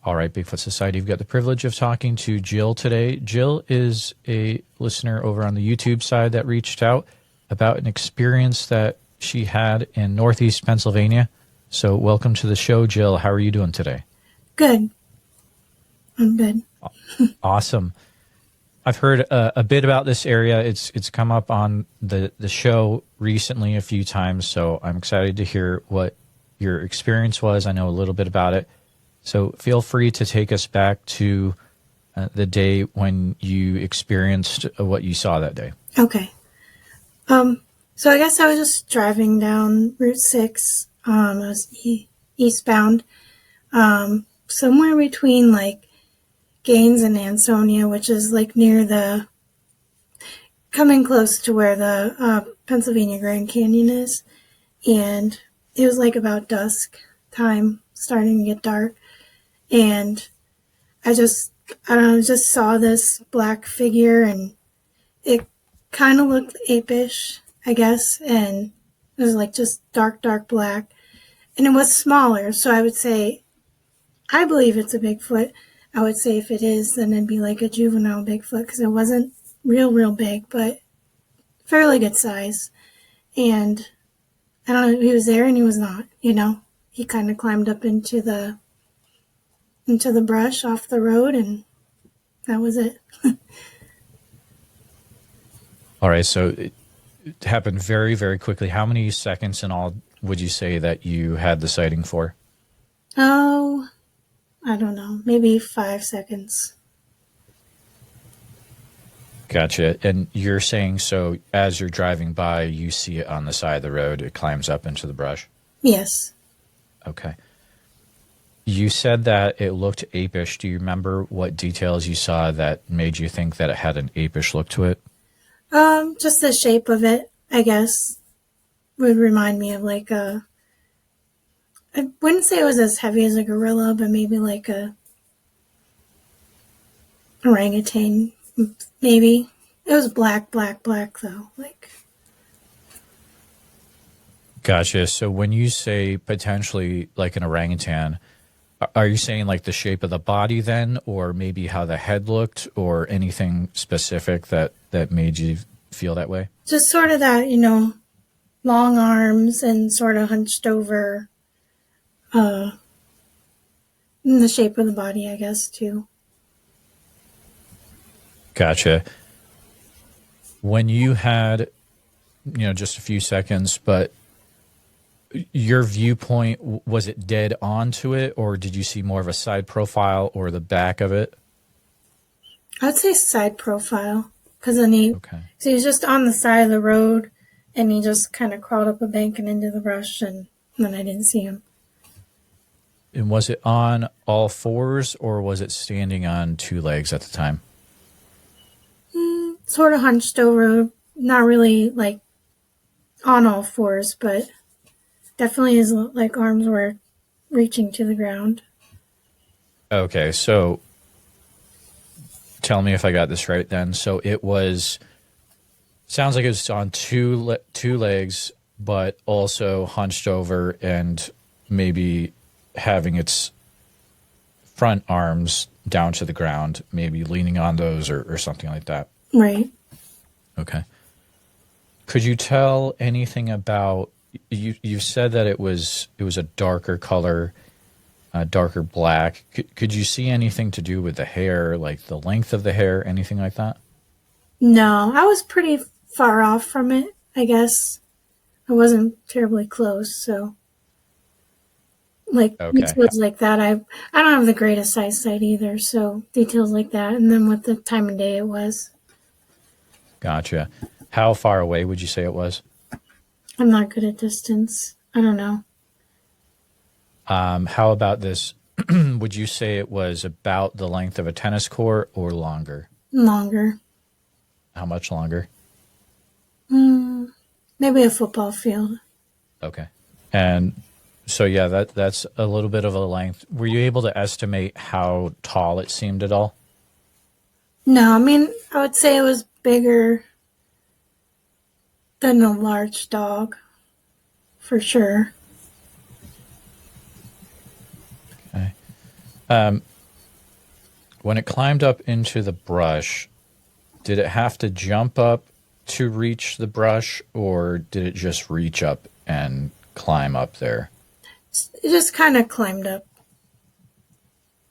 All right, Bigfoot Society, we've got the privilege of talking to Jill today. Jill is a listener over on the YouTube side that reached out about an experience that she had in Northeast Pennsylvania. So welcome to the show, Jill. How are you doing today? Good. I'm good. Awesome. I've heard a bit about this area. It's come up on the show recently a few times, so I'm excited to hear what your experience was. I know a little bit about it. So feel free to take us back to the day when you experienced what you saw that day. Okay. So I guess I was just driving down Route 6. I was eastbound, somewhere between like Gaines and Ansonia, which is like near coming close to where the Pennsylvania Grand Canyon is. And it was like about dusk time, starting to get dark. And I just saw this black figure, and it kind of looked apish, I guess, and it was like just dark black, and it was smaller. So I would say, I believe it's a Bigfoot. I would say if it is, then it'd be like a juvenile Bigfoot, because it wasn't real big, but fairly good size. And I don't know, he was there and he was not, he kind of climbed up into the brush off the road, and that was it. All right, so it happened very, very quickly. How many seconds in all would you say that you had the sighting for? Oh, I don't know, maybe 5 seconds. Gotcha. And you're saying, so as you're driving by, you see it on the side of the road, it climbs up into the brush? Yes. Okay. You said that it looked apish. Do you remember what details you saw that made you think that it had an apish look to it? Just the shape of it, I guess, would remind me of like I wouldn't say it was as heavy as a gorilla, but maybe like a orangutan, maybe. It was black though, like. Gotcha. So when you say potentially like an orangutan, are you saying like the shape of the body then, or maybe how the head looked, or anything specific that made you feel that way? Just sort of that, long arms and sort of hunched over, in the shape of the body, I guess, too. Gotcha. When you had, just a few seconds, but your viewpoint, was it dead onto it, or did you see more of a side profile or the back of it? I'd say side profile, because then he was just on the side of the road, and he just kind of crawled up a bank and into the brush, and then I didn't see him. And was it on all fours, or was it standing on two legs at the time? Sort of hunched over, not really like on all fours, but definitely his like arms were reaching to the ground. Okay, so tell me if I got this right then. So it was, sounds like it was on two legs, but also hunched over and maybe having its front arms down to the ground, maybe leaning on those or something like that. Right. Okay. Could you tell anything about, you said that it was a darker color, darker black. Could you see anything to do with the hair, like the length of the hair, anything like that? No, I was pretty far off from it, I guess. I wasn't terribly close, so like details like that. I don't have the greatest eyesight either, so details like that, and then what the time of day it was. Gotcha. How far away would you say it was? I'm not good at distance. I don't know. How about this? Would you say it was about the length of a tennis court or longer? Longer. How much longer? Maybe a football field. Okay. And so, yeah, that's a little bit of a length. Were you able to estimate how tall it seemed at all? No, I mean, I would say it was bigger than a large dog, for sure. Okay. when it climbed up into the brush, did it have to jump up to reach the brush, or did it just reach up and climb up there? It just kind of climbed up.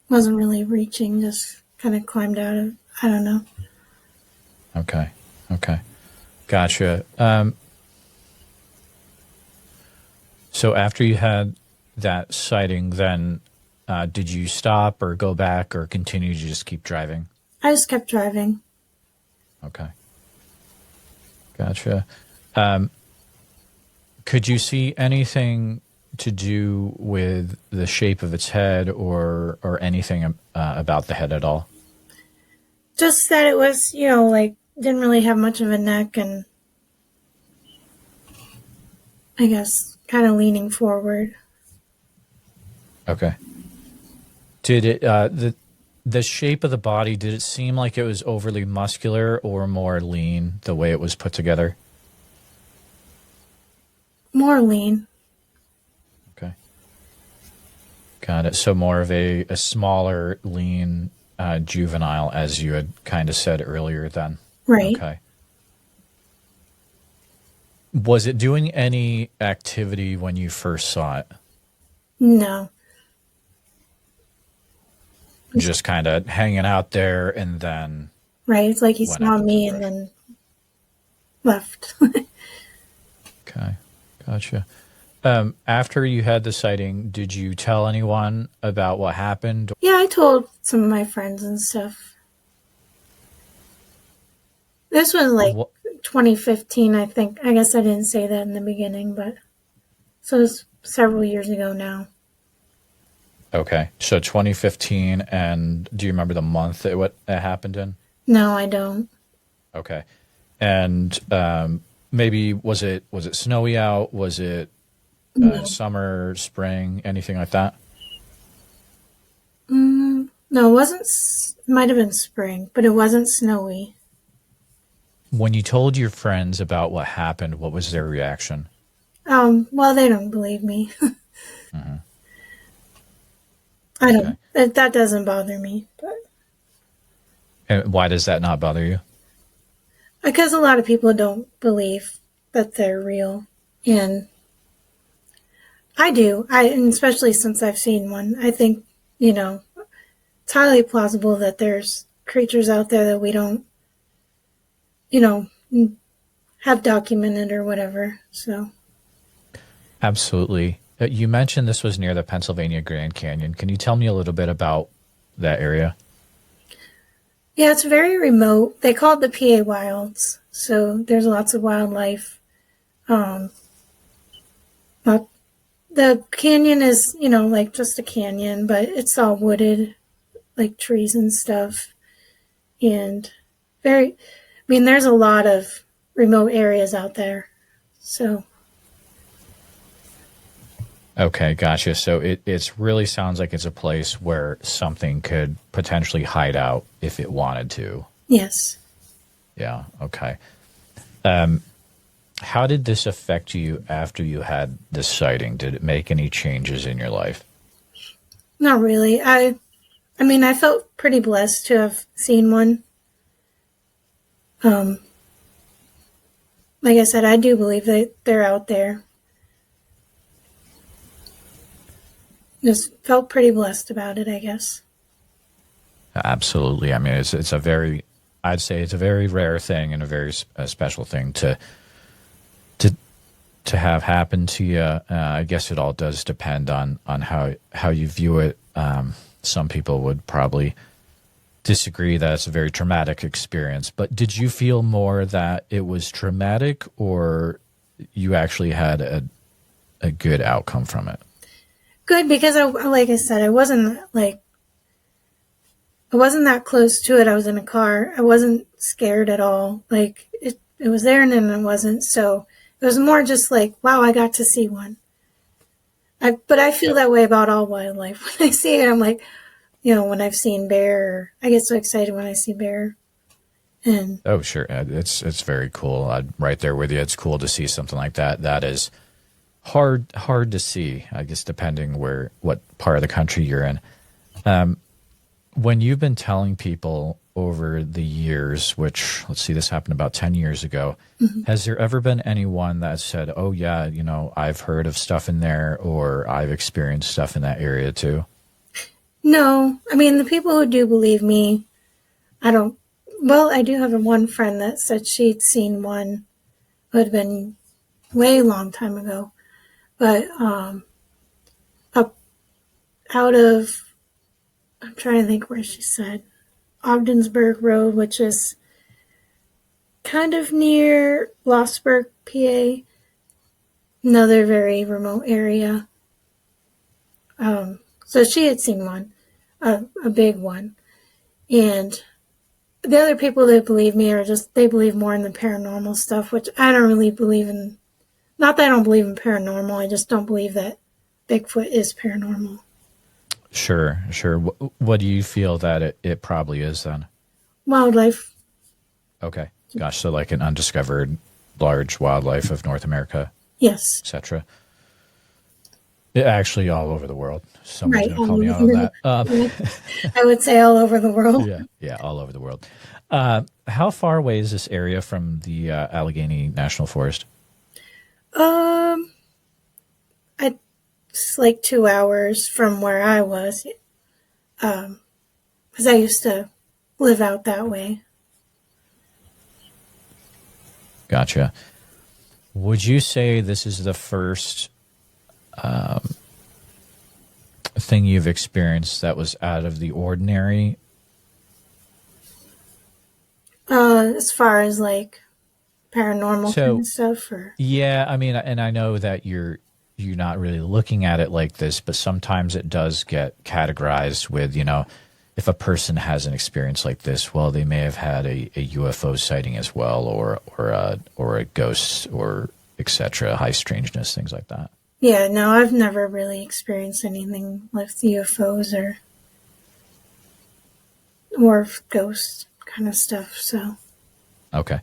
Wasn't really reaching, just kind of climbed out of, I don't know. Okay. Gotcha. So after you had that sighting, then did you stop or go back or continue to just keep driving? I just kept driving. Okay. Gotcha. Could you see anything to do with the shape of its head or anything about the head at all? Just that it was, like, didn't really have much of a neck and I guess kind of leaning forward. Okay. Did it the shape of the body, did it seem like it was overly muscular or more lean the way it was put together? More lean. Okay. Got it. So more of a smaller, lean juvenile, as you had kind of said earlier then. Right. Okay. Was it doing any activity when you first saw it? No. Just kind of hanging out there and then... Right. It's like he saw me the and then left. Okay. Gotcha. After you had the sighting, did you tell anyone about what happened? Yeah, I told some of my friends and stuff. This was like 2015, I think. I guess I didn't say that in the beginning, but so it was several years ago now. Okay. So 2015, and do you remember the month that happened in? No, I don't. Okay. And maybe was it snowy out? Was it summer, spring, anything like that? No, it wasn't. It might have been spring, but it wasn't snowy. When you told your friends about what happened, what was their reaction? Well, they don't believe me. Mm-hmm. I don't. That doesn't bother me, but. And why does that not bother you? Because a lot of people don't believe that they're real, and I do. And especially since I've seen one, I think it's highly plausible that there's creatures out there that we don't, have documented or whatever. So, absolutely. You mentioned this was near the Pennsylvania Grand Canyon. Can you tell me a little bit about that area? Yeah, it's very remote. They call it the PA Wilds, so there's lots of wildlife. But the canyon is, like just a canyon, but it's all wooded, like trees and stuff. And there's a lot of remote areas out there. So. Okay, gotcha. So it really sounds like it's a place where something could potentially hide out if it wanted to. Yes. Yeah, okay. How did this affect you after you had this sighting? Did it make any changes in your life? Not really. I felt pretty blessed to have seen one. Like I said, I do believe that they're out there. Just felt pretty blessed about it, I guess. Absolutely. I mean, I'd say it's a very rare thing and a very special thing to have happen to you. I guess it all does depend on how you view it. Some people would probably disagree that it's a very traumatic experience, but did you feel more that it was traumatic or you actually had a good outcome from it? Good, because like I said, I wasn't that close to it. I was in a car. I wasn't scared at all. Like it was there and then it wasn't. So it was more just like, wow, I got to see one. But I feel that way about all wildlife. When I see it, I'm like, when I've seen bear, I get so excited when I see bear. And oh, sure, it's very cool. I'm right there with you. It's cool to see something like that. That is hard to see, I guess, depending what part of the country you're in. when you've been telling people over the years, which let's see, this happened about 10 years ago, has there ever been anyone that said, oh yeah, I've heard of stuff in there, or I've experienced stuff in that area too? No, I mean, the people who do believe me, I don't, well, I do have one friend that said she'd seen one, it would have been way long time ago, but up out of, I'm trying to think where she said, Ogdensburg Road, which is kind of near Blossburg, PA, another very remote area. So she had seen one, a big one. And the other people that believe me are just, they believe more in the paranormal stuff, which I don't really believe in. Not that I don't believe in paranormal, I just don't believe that Bigfoot is paranormal. Sure. What do you feel that it probably is then? Wildlife. Okay. Gosh, so like an undiscovered large wildlife of North America, Yes. etc. Actually, all over the world. Someone's Right. going to call me out on that. I would say all over the world. Yeah, all over the world. How far away is this area from the Allegheny National Forest? It's like 2 hours from where I was, because I used to live out that way. Gotcha. Would you say this is the first thing you've experienced that was out of the ordinary? As far as like paranormal So, kind of stuff, or yeah, I mean, and I know that you're not really looking at it like this, but sometimes it does get categorized with, if a person has an experience like this, well, they may have had a UFO sighting as well, or a ghost, or etc., high-strangeness, things like that. yeah, no, I've never really experienced anything with UFOs or ghost kind of stuff. So Okay.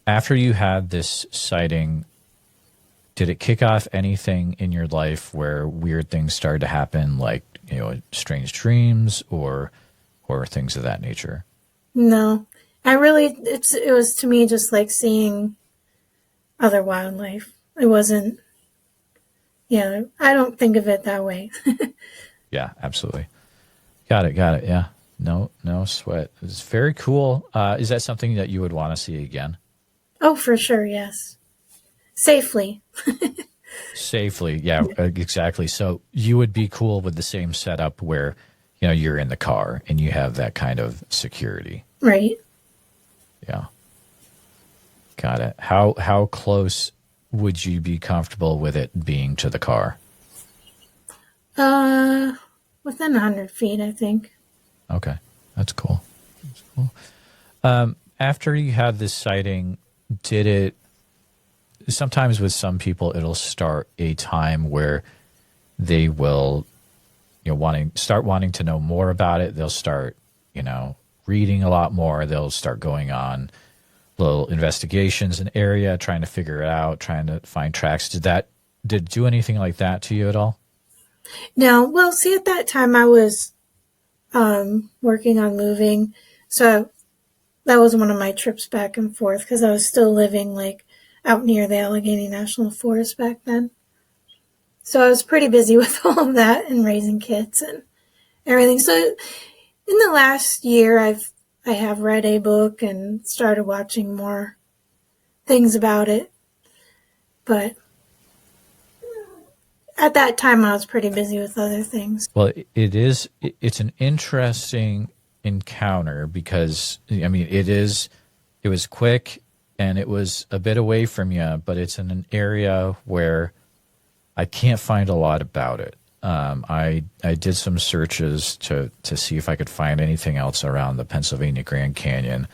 After you had this sighting, did it kick off anything in your life where weird things started to happen, like, strange dreams or things of that nature? no, it was to me just like seeing other wildlife. It wasn't. Yeah, I don't think of it that way. Yeah, absolutely. Got it. Yeah. No sweat. It's very cool. Is that something that you would want to see again? Oh, for sure, yes. Safely. Safely. Yeah, exactly. So you would be cool with the same setup where, you're in the car and you have that kind of security. Right. Yeah. Got it. How close would you be comfortable with it being to the car? Within 100 feet, I think. Okay. That's cool. After you had this sighting, did it, sometimes with some people, it'll start a time where they will, start wanting to know more about it. They'll start, reading a lot more. They'll start going on little investigations in area, trying to figure it out, trying to find tracks. Did it do anything like that to you at all? No, well, see, at that time I was working on moving, so that was one of my trips back and forth because I was still living like out near the Allegheny National Forest back then. So I was pretty busy with all of that and raising kids and everything. So in the last year, I have read a book and started watching more things about it. But at that time, I was pretty busy with other things. Well, it's an interesting encounter because, it was quick and it was a bit away from you, but it's in an area where I can't find a lot about it. I did some searches to see if I could find anything else around the Pennsylvania Grand Canyon,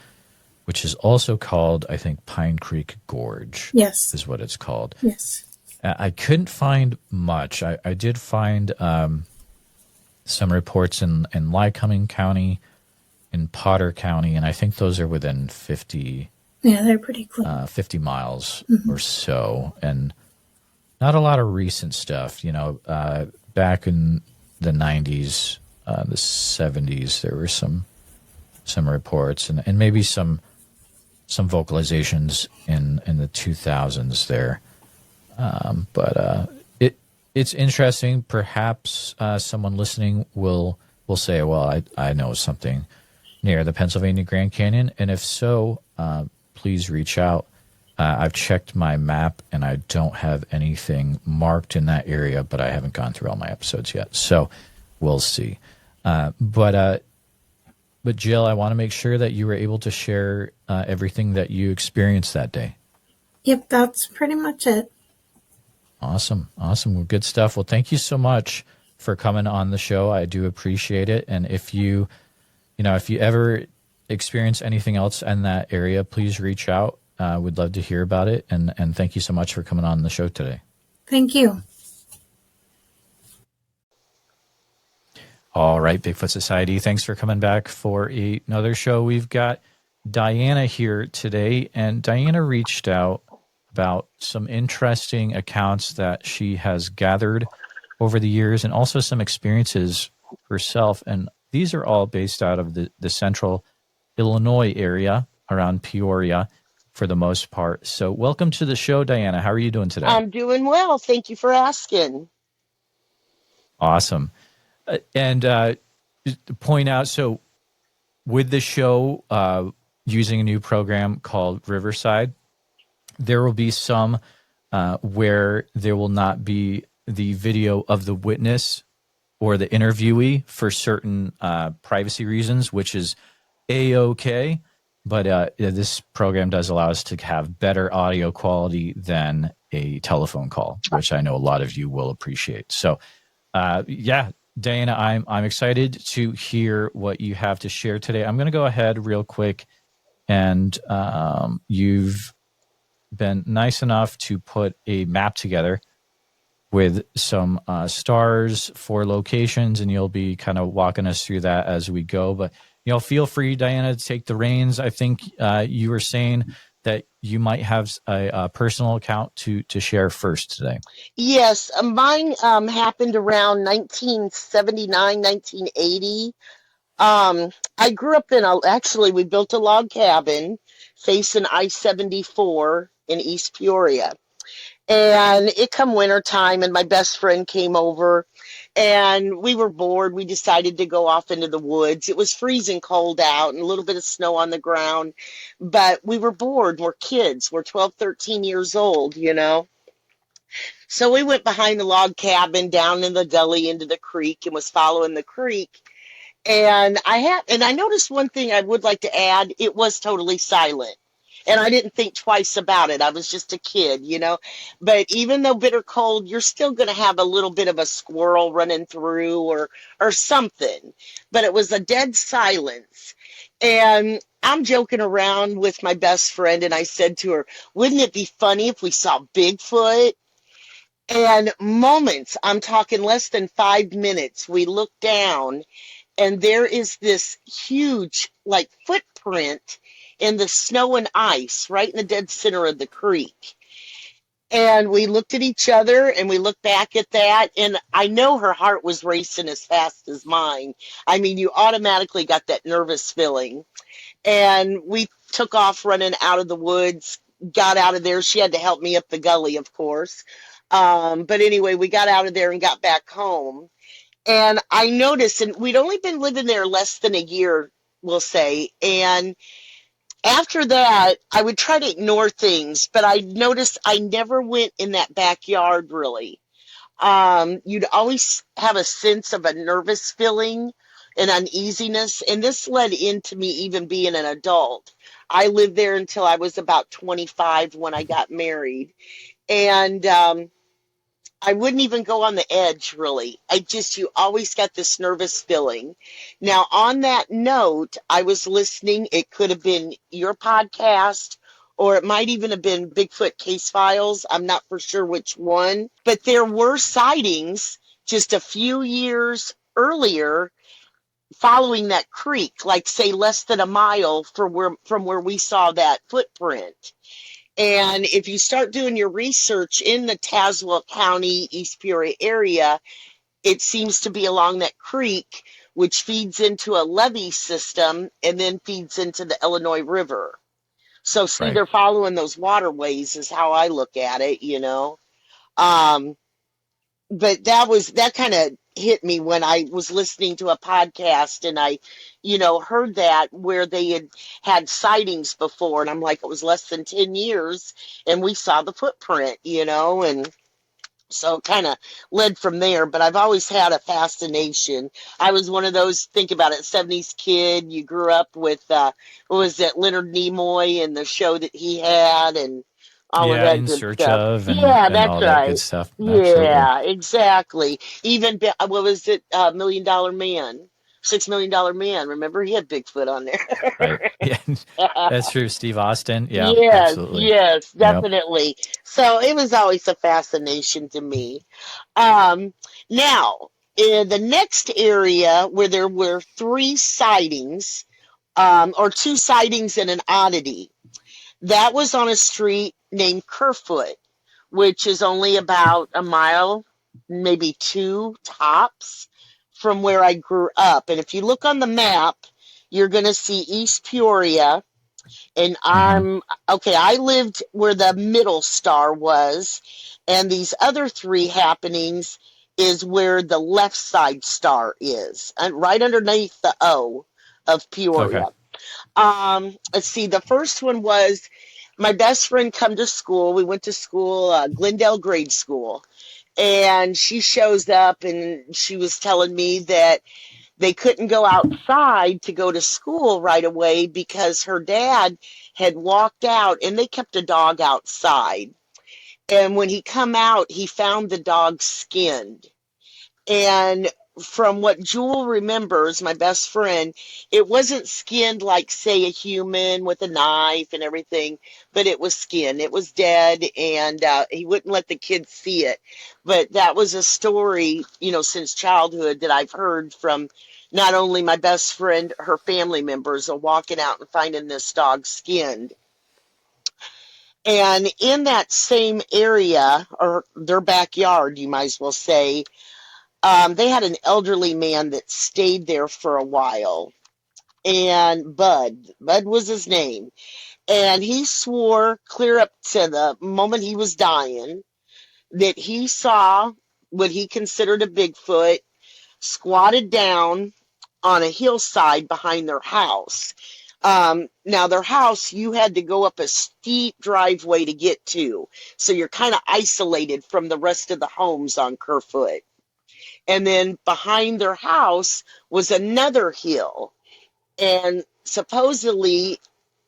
which is also called, I think, Pine Creek Gorge. Yes. Is what it's called. Yes. I couldn't find much. I did find some reports in Lycoming County, in Potter County, and I think those are within 50. Yeah, they're pretty close. 50 miles or so, and not a lot of recent stuff. Back in the 90s, the 70s. There were some reports, and maybe some vocalizations in the 2000s there. But it's interesting. Perhaps someone listening will say, well, I know something near the Pennsylvania Grand Canyon. And if so, please reach out. I've checked my map and I don't have anything marked in that area, but I haven't gone through all my episodes yet. So we'll see. But Jill, I want to make sure that you were able to share everything that you experienced that day. Yep, that's pretty much it. Awesome. Well, good stuff. Well, thank you so much for coming on the show. I do appreciate it. And if you ever experience anything else in that area, please reach out. We'd love to hear about it. And thank you so much for coming on the show today. Thank you. All right, Bigfoot Society, thanks for coming back for another show. We've got Diana here today, and Diana reached out about some interesting accounts that she has gathered over the years and also some experiences herself. And these are all based out of the central Illinois area around Peoria for the most part. So welcome to the show, Diana. How are you doing today? I'm doing well. Thank you for asking. Awesome. And just to point out, so with the show, using a new program called Riverside, there will be some where there will not be the video of the witness or the interviewee for certain privacy reasons, which is A-OK. But this program does allow us to have better audio quality than a telephone call, which I know a lot of you will appreciate. So, yeah, Diana, I'm excited to hear what you have to share today. I'm going to go ahead real quick, and you've been nice enough to put a map together with some stars for locations, and you'll be kind of walking us through that as we go. But feel free, Diana, to take the reins. I think you were saying that you might have a personal account to share first today. Yes, mine happened around 1979, 1980. I grew up actually, we built a log cabin facing I-74 in East Peoria. And it come winter time, and my best friend came over, and we were bored. We decided to go off into the woods. It was freezing cold out and a little bit of snow on the ground, but we were bored. We're kids. We're 12, 13 years old, So we went behind the log cabin down in the gully into the creek and was following the creek. And I noticed one thing I would like to add. It was totally silent. And I didn't think twice about it. I was just a kid, But even though bitter cold, you're still going to have a little bit of a squirrel running through or something. But it was a dead silence. And I'm joking around with my best friend, and I said to her, wouldn't it be funny if we saw Bigfoot? And moments, I'm talking less than 5 minutes, we look down, and there is this huge, footprint in the snow and ice right in the dead center of the creek. And we looked at each other and we looked back at that, and I know her heart was racing as fast as mine. I mean, you automatically got that nervous feeling. And we took off running out of the woods, got out of there. She had to help me up the gully, of course. But anyway, we got out of there and got back home. And I noticed, and we'd only been living there less than a year, we'll say, and after that, I would try to ignore things, but I noticed I never went in that backyard, really. You'd always have a sense of a nervous feeling and uneasiness, and this led into me even being an adult. I lived there until I was about 25 when I got married, and I wouldn't even go on the edge, really. You always got this nervous feeling. Now, on that note, I was listening. It could have been your podcast, or it might even have been Bigfoot Case Files. I'm not for sure which one. But there were sightings just a few years earlier following that creek, say less than a mile from where we saw that footprint. And if you start doing your research in the Tazewell County, East Peoria area, it seems to be along that creek which feeds into a levee system and then feeds into the Illinois River. So see, Right. they're following those waterways is how I look at it, you know. Um, but that kind of hit me when I was listening to a podcast and I, heard that where they had sightings before, and I'm like, it was less than 10 years, and we saw the footprint, and so it kind of led from there, but I've always had a fascination. I was one of those, think about it, 70s kid. You grew up with, what was it, Leonard Nimoy and the show that he had and all of Yeah, that In good Search stuff. of Yeah, and that's all that good right. stuff. Absolutely. Yeah, exactly. Even, what was it, Million Dollar Man? $6 Million Man. Remember, he had Bigfoot on Right. there. Yeah. That's true. Steve Austin. Yeah, Yes, absolutely. yes, Yep. definitely. So it was always a fascination to me. Um, Now, in the next area where there were three sightings, or two sightings and an oddity, that was on a street named Kerfoot, which is only about a mile, maybe two tops from where I grew up. And if you look on the map, you're going to see East Peoria, and Hmm. I'm okay. I lived where the middle star was, and these other three happenings is where the left side star is, and right underneath the O of Okay. Peoria. Let's see. The first one was my best friend come to school. We went to school, Glendale Grade School, and she shows up and she was telling me that they couldn't go outside to go to school right away because her dad had walked out and they kept a dog outside. And when he come out, he found the dog skinned. And from what Jewel remembers, my best friend, it wasn't skinned like, say, a human with a knife and everything, but it was skinned. It was dead, and he wouldn't let the kids see it. But that was a story, since childhood that I've heard from not only my best friend, her family members, of walking out and finding this dog skinned. And in that same area, or their backyard, you might as well say, they had an elderly man that stayed there for a while, and Bud was his name, and he swore clear up to the moment he was dying that he saw what he considered a Bigfoot squatted down on a hillside behind their house. Now, their house, you had to go up a steep driveway to get to, so you're kind of isolated from the rest of the homes on Kerfoot. And then behind their house was another hill. And supposedly,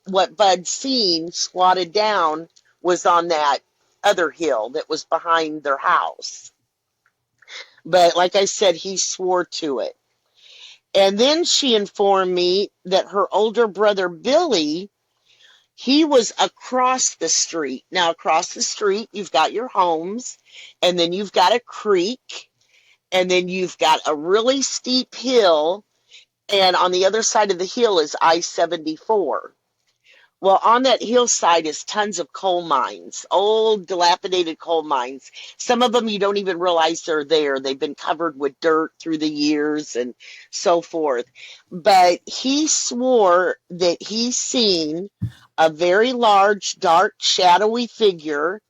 what Bud seen squatted down was on that other hill that was behind their house. But like I said, he swore to it. And then she informed me that her older brother, Billy, he was across the street. Now, across the street, you've got your homes, and then you've got a creek, and then you've got a really steep hill, and on the other side of the hill is I-74. Well, on that hillside is tons of coal mines, old dilapidated coal mines. Some of them you don't even realize they're there. They've been covered with dirt through the years and so forth. But he swore that he seen a very large, dark, shadowy figure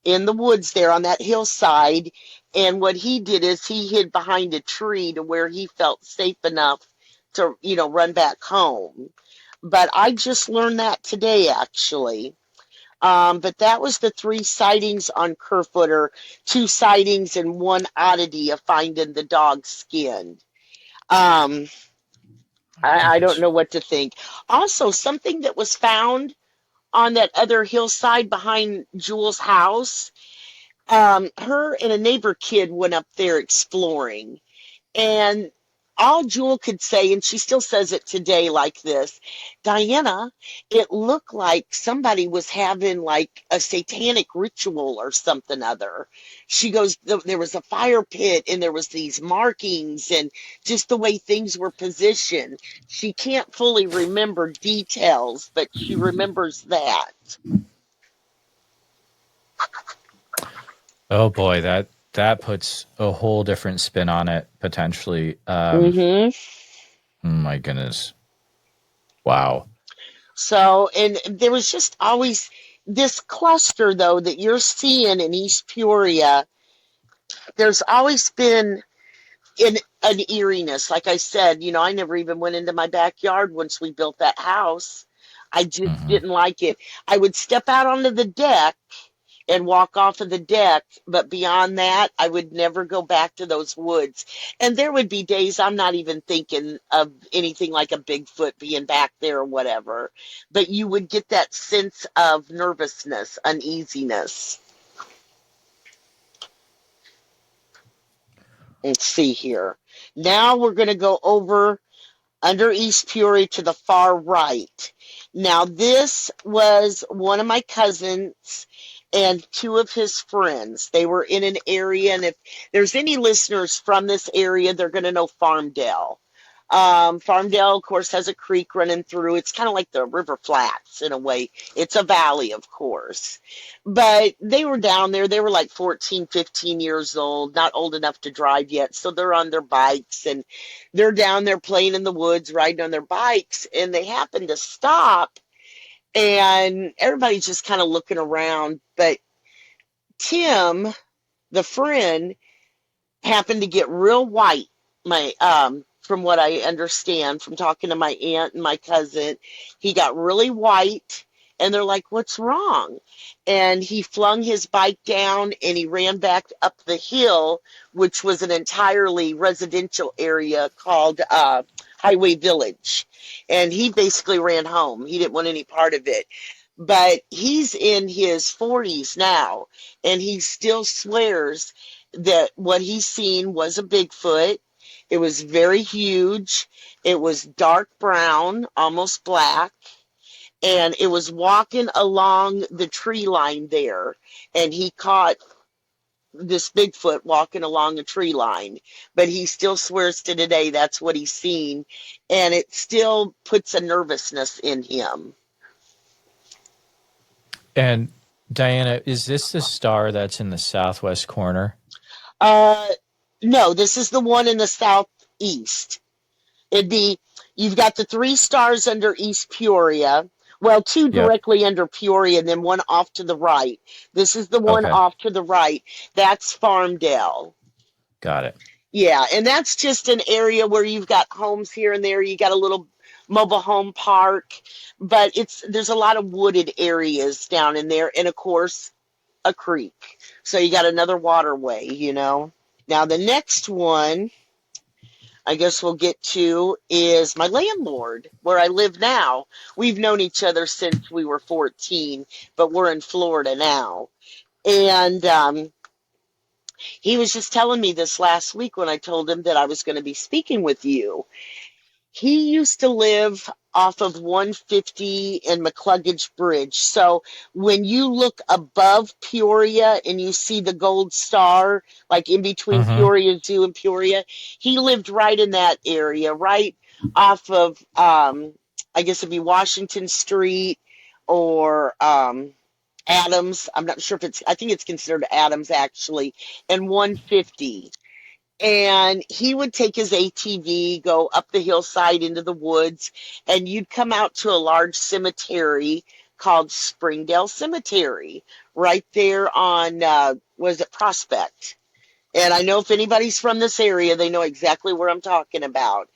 in the woods there on that hillside. And what he did is he hid behind a tree to where he felt safe enough to, run back home. But I just learned that today, actually. But that was the three sightings on Kerfooter, two sightings and one oddity of finding the dog skinned. Um, I think I don't it's know what to think. Also, something that was found on that other hillside behind Jewel's house, her and a neighbor kid went up there exploring. And all Jewel could say, and she still says it today like this, Diana, it looked like somebody was having like a satanic ritual or something other. She goes, there was a fire pit and there was these markings and just the way things were positioned. She can't fully remember details, but she remembers that. oh boy, that puts a whole different spin on it potentially. Mm-hmm. My goodness. Wow. So, and there was just always this cluster, though, that you're seeing in East Peoria. There's always been an eeriness. Like I said, I never even went into my backyard once we built that house. I just Hmm. didn't like it. I would step out onto the deck and walk off of the deck, but beyond that, I would never go back to those woods. And there would be days I'm not even thinking of anything like a Bigfoot being back there or whatever, but you would get that sense of nervousness, uneasiness. Let's see here. Now we're going to go over under East Peoria to the far right. Now, this was one of my cousins and two of his friends. They were in an area, and if there's any listeners from this area, they're going to know Farmdale. Farmdale, of course, has a creek running through. It's kind of like the River Flats in a way. It's a valley, of course. But they were down there. They were like 14, 15 years old, not old enough to drive yet. So they're on their bikes and they're down there playing in the woods, riding on their bikes. And they happen to stop and everybody's just kind of looking around. But Tim, the friend, happened to get real white. From what I understand from talking to my aunt and my cousin, he got really white, and they're like, "What's wrong?" And he flung his bike down and he ran back up the hill, which was an entirely residential area called Highway Village, and he basically ran home. He didn't want any part of it. But he's in his 40s now, and he still swears that what he's seen was a Bigfoot. It was very huge. It was dark brown, almost black, and it was walking along the tree line there. And he caught this Bigfoot walking along the tree line, but he still swears to today that's what he's seen, and it still puts a nervousness in him. And Diana, is this the star that's in the southwest corner? Uh, no, this is the one in the southeast. It'd be, you've got the three stars under East Peoria. Well, two Yep. directly under Peoria and then one off to the right. This is the one Okay. off to the right. That's Farmdale. Got it. Yeah, and that's just an area where you've got homes here and there. You got a little mobile home park, but there's a lot of wooded areas down in there, and of course, a creek. So you got another waterway. Now the next one I guess we'll get to is my landlord, where I live now. We've known each other since we were 14, but we're in Florida now. And he was just telling me this last week when I told him that I was going to be speaking with you. He used to live off of 150 and McCluggage Bridge. So when you look above Peoria and you see the gold star, like in between Mm-hmm. Peoria Zoo and Peoria, he lived right in that area, right off of, I guess it'd be Washington Street or Adams. I'm not sure I think it's considered Adams actually, and 150. And he would take his ATV, go up the hillside into the woods, and you'd come out to a large cemetery called Springdale Cemetery, right there on, was it Prospect? And I know if anybody's from this area, they know exactly where I'm talking about.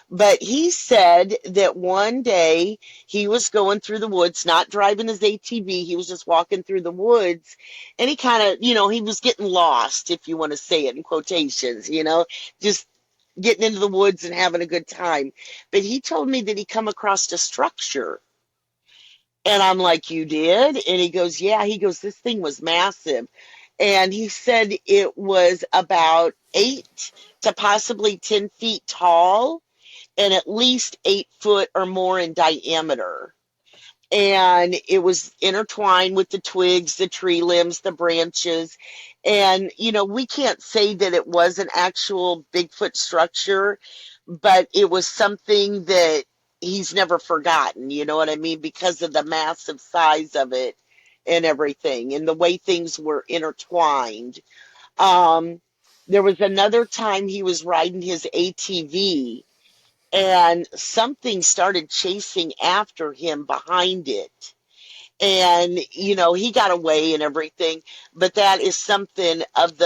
But he said that one day he was going through the woods, not driving his ATV. He was just walking through the woods. And he kind of, he was getting lost, if you want to say it in quotations, just getting into the woods and having a good time. But he told me that he come across a structure. And I'm like, "You did?" And he goes, "Yeah." He goes, "This thing was massive." And he said it was about 8 to possibly 10 feet tall and at least 8 foot or more in diameter. And it was intertwined with the twigs, the tree limbs, the branches. And, we can't say that it was an actual Bigfoot structure, but it was something that he's never forgotten, you know what I mean? Because of the massive size of it and everything and the way things were intertwined. Um, there was another time he was riding his ATV and something started chasing after him behind it. And he got away and everything, but that is something of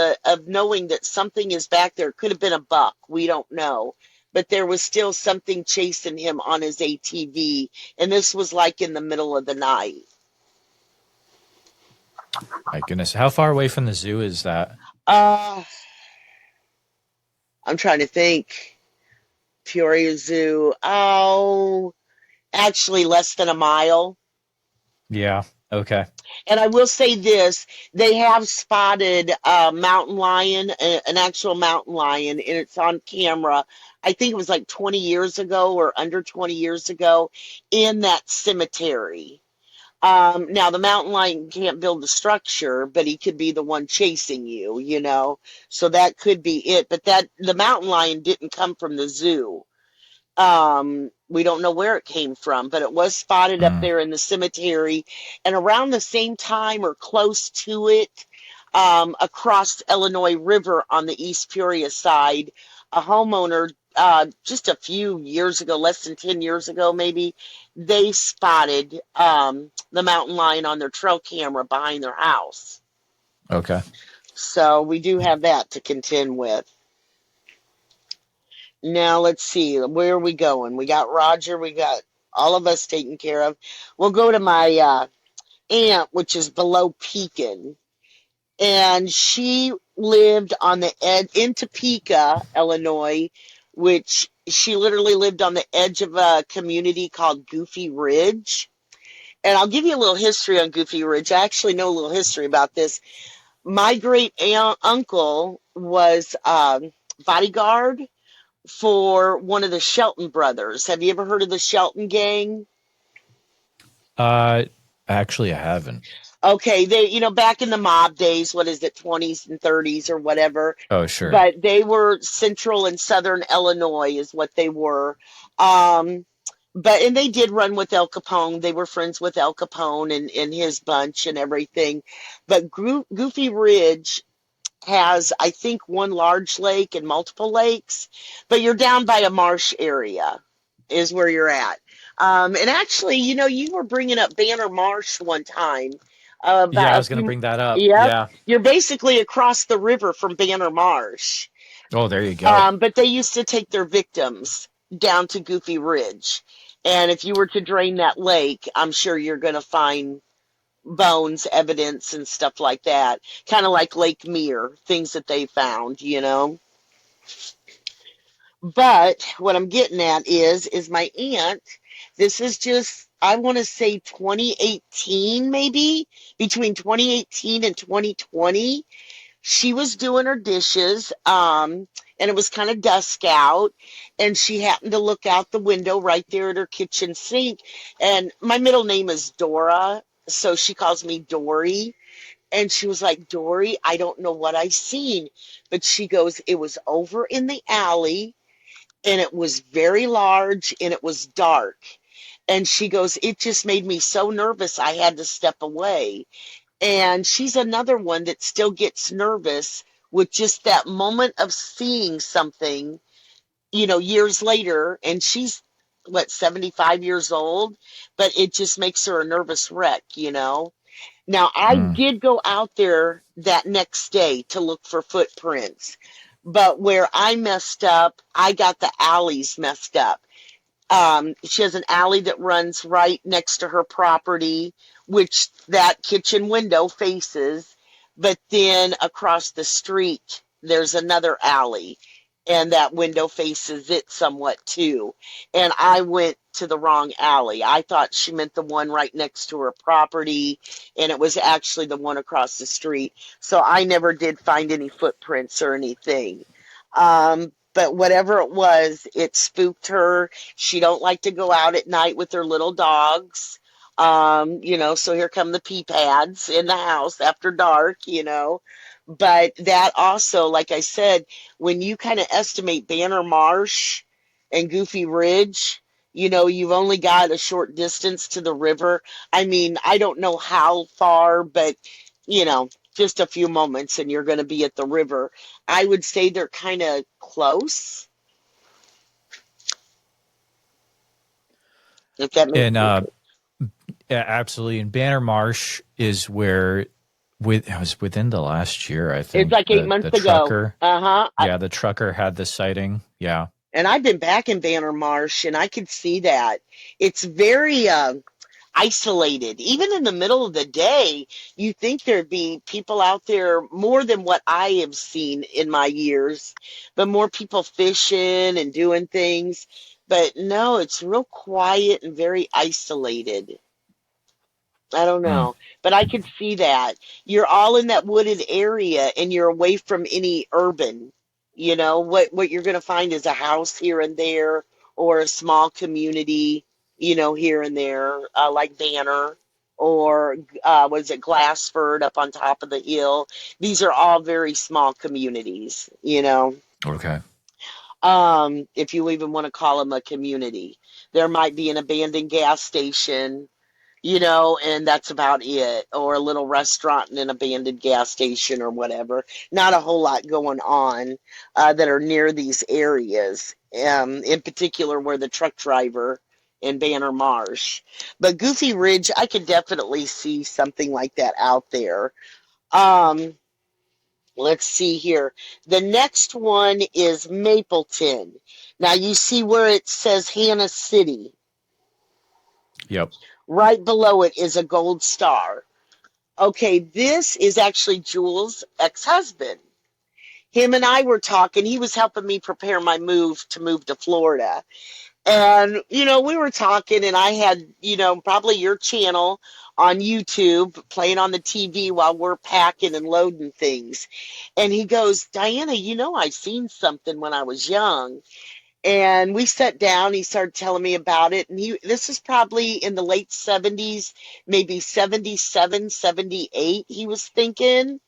knowing that something is back there. Could have been a buck, we don't know, but there was still something chasing him on his ATV, and this was like in the middle of the night. My goodness. How far away from the zoo is that? uh I'm trying to think. Peoria Zoo, oh, actually less than a mile. Yeah. Okay. And I will say this, they have spotted a mountain lion, an actual mountain lion, and it's on camera. I think it was like 20 years ago or under 20 years ago in that cemetery. Now, the mountain lion can't build the structure, but he could be the one chasing you. So that could be it. But the mountain lion didn't come from the zoo. We don't know where it came from, but it was spotted up Mm. there in the cemetery. And around the same time or close to it, across Illinois River on the East Peoria side, a homeowner, just a few years ago, less than 10 years ago, maybe, they spotted the mountain lion on their trail camera behind their house. Okay. So we do have that to contend with. Now let's see, where are we going? We got Roger, we got all of us taken care of. We'll go to my aunt, which is below Pekin, and she lived on the edge in Topeka, Illinois, which she literally lived on the edge of a community called Goofy Ridge. And I'll give you a little history on Goofy Ridge. I actually know a little history about this. My great uncle was bodyguard for one of the Shelton brothers. Have you ever heard of the Shelton gang? Uh, Actually, I haven't. Okay, they, back in the mob days, what is it, 20s and 30s or whatever, Oh, sure. but they were central and southern Illinois is what they were. Um, and they did run with El Capone. They were friends with El Capone and his bunch and everything. But Goofy Ridge has, I think, one large lake and multiple lakes, but you're down by a marsh area is where you're at. And actually, you were bringing up Banner Marsh one time. Yeah, I About a was going to few, bring that up. yep, Yeah. you're basically across the river from Banner Marsh. Oh, there you go. But they used to take their victims down to Goofy Ridge. And if you were to drain that lake, I'm sure you're going to find bones, evidence, and stuff like that. Kind of like Lake Meir, things that they found. But what I'm getting at is my aunt. This is just, I want to say 2018, maybe between 2018 and 2020. She was doing her dishes, and it was kind of dusk out, and she happened to look out the window right there at her kitchen sink. And my middle name is Dora, so she calls me Dory. And she was like, Dory, I don't know what I seen. But she goes, it was over in the alley, and it was very large, and it was dark. And she goes, it just made me so nervous I had to step away. And she's another one that still gets nervous with just that moment of seeing something, years later. And she's, what, 75 years old? But it just makes her a nervous wreck. Now, I Mm. did go out there that next day to look for footprints. But where I messed up, I got the alleys messed up. She has an alley that runs right next to her property, which that kitchen window faces. But then across the street, there's another alley, and that window faces it somewhat too. And I went to the wrong alley. I thought she meant the one right next to her property, and it was actually the one across the street. So I never did find any footprints or anything. But whatever it was, it spooked her. She don't like to go out at night with her little dogs. So here come the pee pads in the house after dark. But that also, like I said, when you kind of estimate Banner Marsh and Goofy Ridge, you've only got a short distance to the river. I mean, I don't know how far, but, just a few moments and you're going to be at the river. I would say they're kind of close. if that makes And sense. yeah, absolutely. And Banner Marsh is where it was within the last year, I It's think. like 8 months The ago. trucker, Uh-huh. yeah, the trucker had the sighting. Yeah. And I've been back in Banner Marsh, and I could see that. It's very isolated. Even in the middle of the day, you think there'd be people out there more than what I have seen in my years, but more people fishing and doing things. But no, it's real quiet and very isolated. I don't Hmm. know, but I could see that. You're all in that wooded area and you're away from any urban. What you're going to find is a house here and there or a small community, here and there, like Banner or was it Glassford up on top of the hill. These are all very small communities. Okay. If you even want to call them a community. There might be an abandoned gas station, and that's about it, or a little restaurant and an abandoned gas station or whatever. Not a whole lot going on that are near these areas, in particular where the truck driver in Banner Marsh. But Goofy Ridge, I could definitely see something like that out there. Um, let's see here. The next one is Mapleton. Now you see where it says Hannah City. Yep. Right below it is a gold star. Okay, this is actually Jules' ex-husband. Him and I were talking. He was helping me prepare my move to Florida. And, we were talking, and I had, probably your channel on YouTube playing on the TV while we're packing and loading things. And he goes, Diana, I seen something when I was young. And we sat down, he started telling me about it. And this is probably in the late 70s, maybe 77, 78. He was thinking.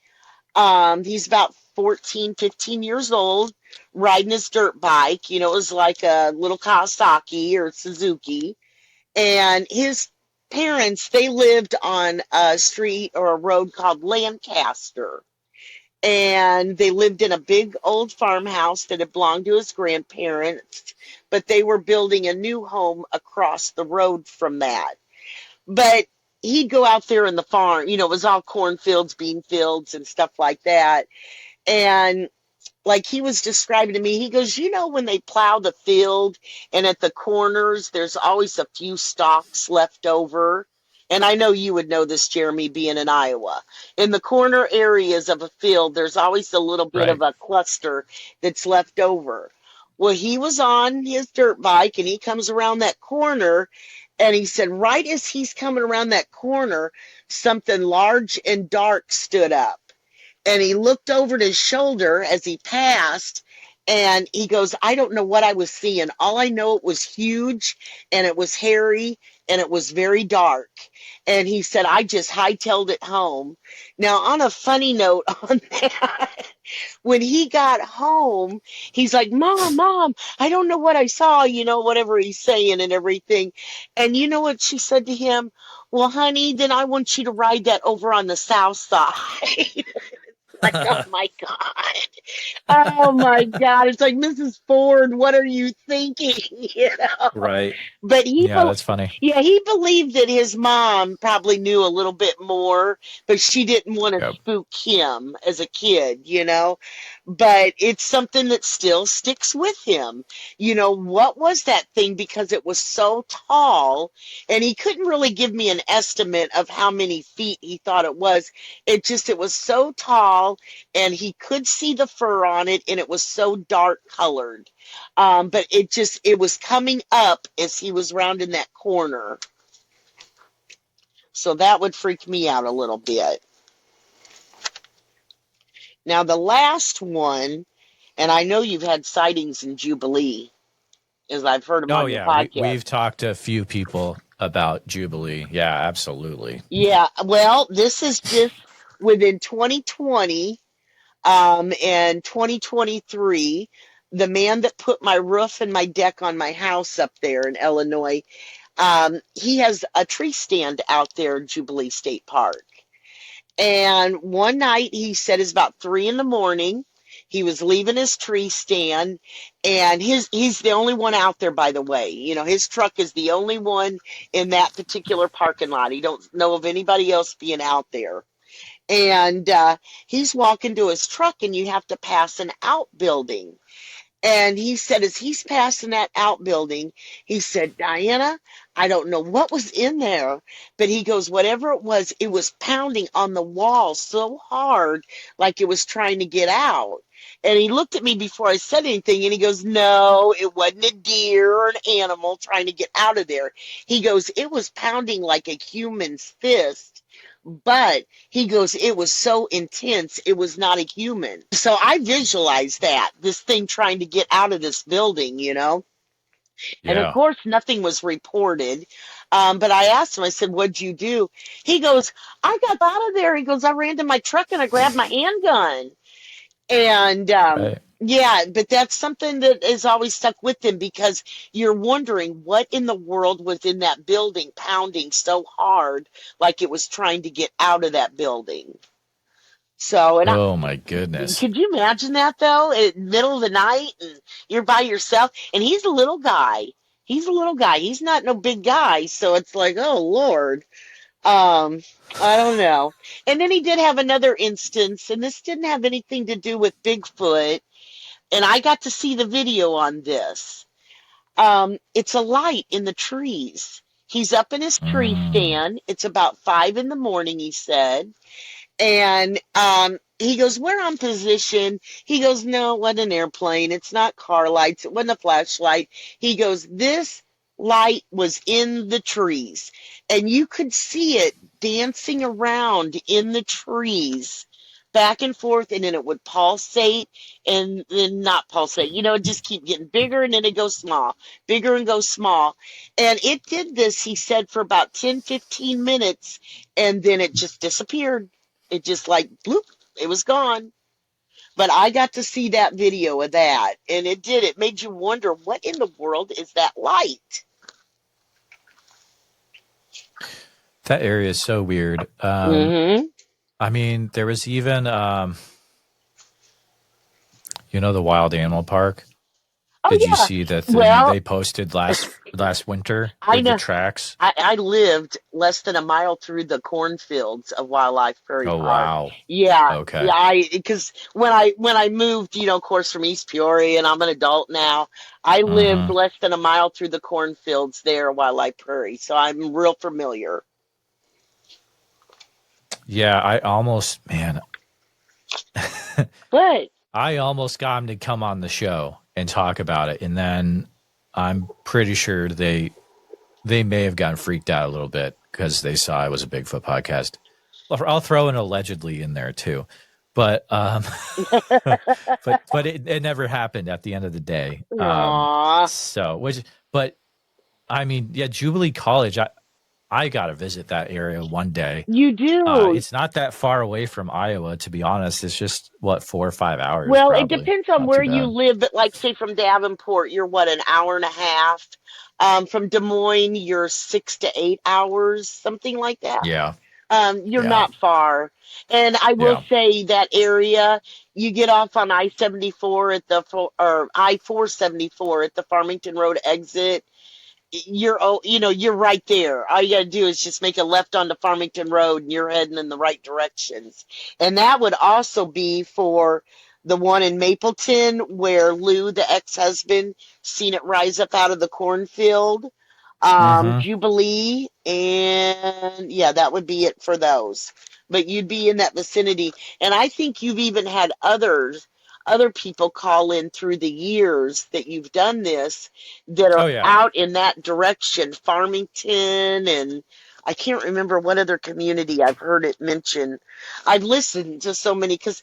He's about 14, 15 years old, riding his dirt bike. It was like a little Kawasaki or Suzuki. And his parents, they lived on a street or a road called Lancaster, and they lived in a big old farmhouse that had belonged to his grandparents, but they were building a new home across the road from that. But he'd go out there in the farm, it was all cornfields, bean fields, and stuff like that. And like he was describing to me, he goes, when they plow the field and at the corners, there's always a few stalks left over. And I know you would know this, Jeremy, being in Iowa. In the corner areas of a field, there's always a little bit of Right. a cluster that's left over. Well, he was on his dirt bike and he comes around that corner, and he said, right as he's coming around that corner, something large and dark stood up, and he looked over his shoulder as he passed, and he goes, I don't know what I was seeing. All I know, it was huge and it was hairy and it was very dark. And he said, I just hightailed it home. Now, on a funny note on that, when he got home, he's like, Mom, I don't know what I saw, whatever he's saying and everything. And you know what she said to him? Well, honey, then I want you to ride that over on the south side. Like, oh my God. Oh my God. It's like, Mrs. Ford, what are you thinking? You know? Right. But Yeah, that's funny. yeah, he believed that his mom probably knew a little bit more, but she didn't want to Yep. spook him as a kid. But it's something that still sticks with him. What was that thing? Because it was so tall, and he couldn't really give me an estimate of how many feet he thought it was. It was so tall, and he could see the fur on it, and it was so dark colored. But it was coming up as he was rounding that corner. So that would freak me out a little bit. Now, the last one, and I know you've had sightings in Jubilee, as I've heard them Oh on your yeah, podcast. we've talked to a few people about Jubilee. Yeah, absolutely. Yeah, well, this is just within 2020 and 2023. The man that put my roof and my deck on my house up there in Illinois, he has a tree stand out there in Jubilee State Park. And one night, he said it's about 3 in the morning. He was leaving his tree stand, and he's the only one out there, by the way. His truck is the only one in that particular parking lot. He don't know of anybody else being out there. And he's walking to his truck, and you have to pass an outbuilding. And he said, as he's passing that outbuilding, he said, Diana, I don't know what was in there, but he goes, whatever it was pounding on the wall so hard, like it was trying to get out. And he looked at me before I said anything, and he goes, no, it wasn't a deer or an animal trying to get out of there. He goes, it was pounding like a human's fist. But he goes, it was so intense, it was not a human. So I visualized this thing trying to get out of this building. And of Yeah. course, nothing was reported. But I asked him, I said, what'd you do? He goes, I got out of there. He goes, I ran to my truck and I grabbed my handgun. And Right. yeah, but that's something that has always stuck with him, because you're wondering what in the world was in that building pounding so hard, like it was trying to get out of that building. So, and Oh my goodness. could you imagine that though, in the middle of the night, and you're by yourself, and he's a little guy. He's a little guy. He's not no big guy, so it's like, oh Lord. I don't know. And then he did have another instance, and this didn't have anything to do with Bigfoot, and I got to see the video on this. It's a light in the trees. He's up in his tree Mm. stand. It's about 5 in the morning, he said. And he goes, we're on position. He goes, no, it wasn't an airplane. It's not car lights. It wasn't a flashlight. He goes, this light was in the trees. And you could see it dancing around in the trees, back and forth, and then it would pulsate and then not pulsate. It just keep getting bigger, and then it goes small, bigger and go small. And it did this, he said, for about 10-15 minutes, and then it just disappeared. It just like bloop, it was gone. But I got to see that video of that, and it made you wonder, what in the world is that light? That area is so weird. Mm-hmm. I mean, there was even, the wild animal park. Oh Did you yeah. see the thing Well, they posted last winter I with the know. tracks? I lived less than a mile through the cornfields of Wildlife Prairie Oh Park. wow. Yeah, Okay. yeah. Because when I moved, of course, from East Peoria, and I'm an adult now, I lived Hmm. less than a mile through the cornfields there, Wildlife Prairie. So I'm real familiar. Yeah, man, But I almost got him to come on the show and talk about it, and then I'm pretty sure they may have gotten freaked out a little bit because they saw it was a Bigfoot podcast. I'll throw an allegedly in there too, but but it never happened at the end of the day. aw, But I mean, yeah, Jubilee College. I got to visit that area one day. you do. It's not that far away from Iowa, to be honest. It's just 4 or 5 hours, Well, it probably. depends on Not too where you bad. live, but like say from Davenport, you're what, an hour and a half. From Des Moines, you're 6 to 8 hours, something like that. Yeah, You're yeah, not far. And I will yeah. say that area, you get off on I-74 or I-474 at the Farmington Road exit. You're right there. All you got to do is just make a left onto Farmington Road, and you're heading in the right directions. And that would also be for the one in Mapleton, where Lou, the ex-husband, seen it rise up out of the cornfield. Mm-hmm. Jubilee, and yeah, that would be it for those. But you'd be in that vicinity, and I think you've even had other people call in through the years that you've done this, that Oh are yeah. out in that direction, Farmington, and I can't remember what other community I've heard it mentioned. I've listened to so many, because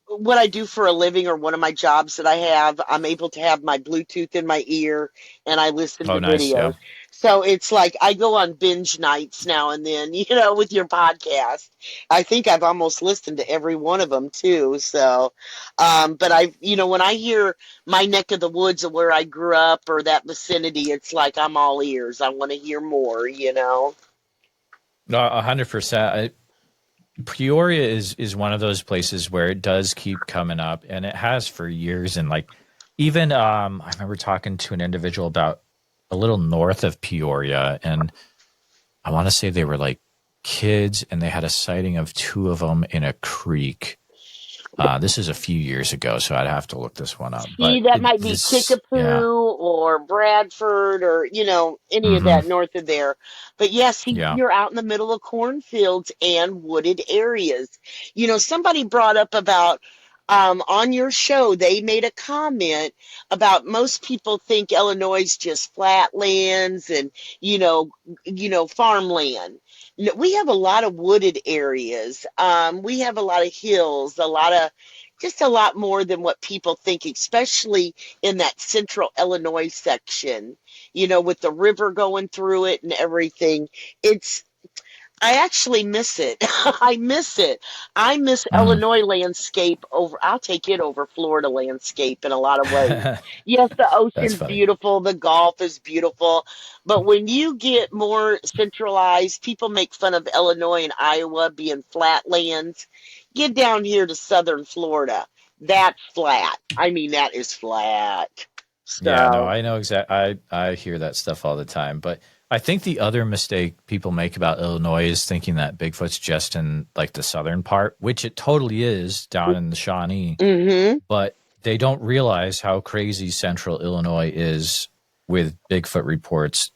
what I do for a living, or one of my jobs that I have, I'm able to have my Bluetooth in my ear, and I listen Oh to nice. Yeah. videos. So it's like I go on binge nights now and then, with your podcast. I think I've almost listened to every one of them too. So, but when I hear my neck of the woods of where I grew up, or that vicinity, it's like I'm all ears. I want to hear more. No, 100%. Peoria is one of those places where it does keep coming up, and it has for years. And like, even I remember talking to an individual about a little north of Peoria, and I want to say they were like kids, and they had a sighting of two of them in a creek. This is a few years ago, so I'd have to look this one up. See, But that might be yeah, Kickapoo or Bradford or, any of hmm that north of there. But yes, yeah, you're out in the middle of cornfields and wooded areas. Somebody brought up about on your show, they made a comment about most people think Illinois is just flatlands and, farmland. No, we have a lot of wooded areas. We have a lot of hills, just a lot more than what people think, especially in that central Illinois section, with the river going through it and everything. It's I actually miss it. I miss it. I miss mm, Illinois landscape over, I'll take it over Florida landscape in a lot of ways. Yes, the that's ocean's funny. beautiful, the Gulf is beautiful, but when you get more centralized, people make fun of Illinois and Iowa being flatlands. Get down here to southern Florida. That's flat. I mean, that is flat. Yeah, no, So, I know I hear that stuff all the time, but I think the other mistake people make about Illinois is thinking that Bigfoot's just in like the southern part, which it totally is down in the Shawnee, mm-hmm. but they don't realize how crazy central Illinois is with Bigfoot reports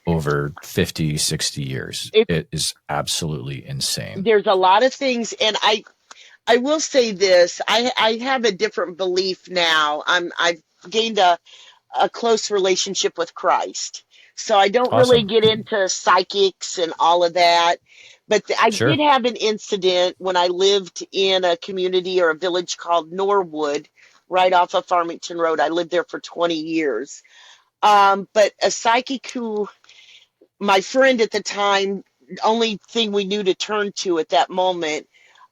over 50, 60 years. It is absolutely insane. There's a lot of things, and I will say this. I have a different belief now. I've gained a close relationship with Christ. So I don't really Awesome. get into psychics and all of that. But I did Sure. have an incident when I lived in a community or a village called Norwood, right off of Farmington Road. I lived there for 20 years. But a psychic who my friend at the time, only thing we knew to turn to at that moment,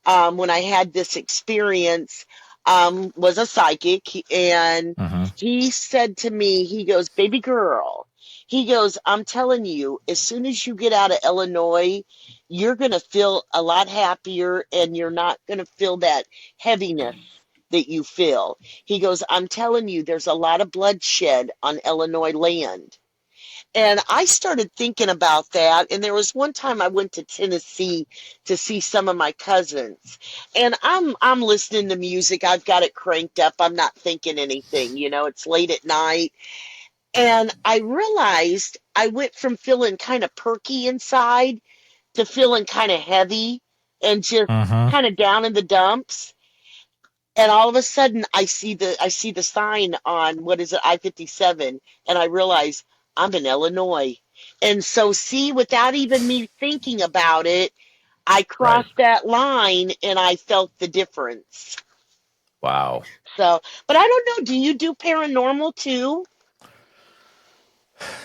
when I had this experience, was a psychic. And Hmm. he said to me, he goes, "Baby girl," he goes, "I'm telling you, as soon as you get out of Illinois, you're going to feel a lot happier and you're not going to feel that heaviness that you feel." He goes, "I'm telling you, there's a lot of bloodshed on Illinois land." And I started thinking about that. And there was one time I went to Tennessee to see some of my cousins. And I'm listening to music. I've got it cranked up. I'm not thinking anything. It's late at night. And I realized I went from feeling kind of perky inside to feeling kind of heavy and just Hmm. kind of down in the dumps. And all of a sudden I see the sign on, what is it, I-57, and I realize I'm in Illinois. And so, see, without even me thinking about it, I Right. crossed that line and I felt the difference. Wow. So, but I don't know, do you do paranormal too?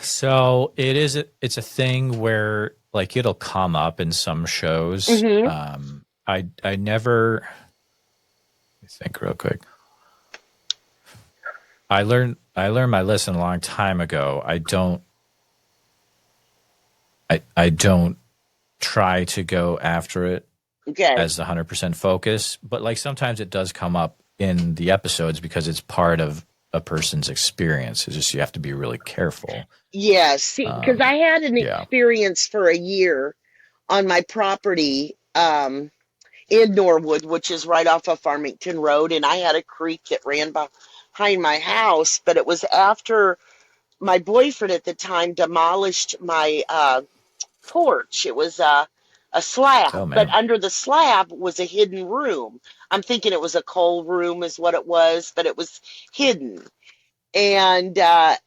So it's a thing where like it'll come up in some shows. Mm-hmm. I never, let me think real quick. I learned my lesson a long time ago. I don't try to go after it Okay. as the 100% focus, but like sometimes it does come up in the episodes because it's part of a person's experience. It's just you have to be really careful. Yes. See, because I had an Yeah. experience for a year on my property. In Norwood, which is right off of Farmington Road, and I had a creek that ran behind my house, but it was after my boyfriend at the time demolished my porch. It was a Oh slab, but man. under the slab was a hidden room. I'm thinking it was a coal room, is what it was, but it was hidden. And that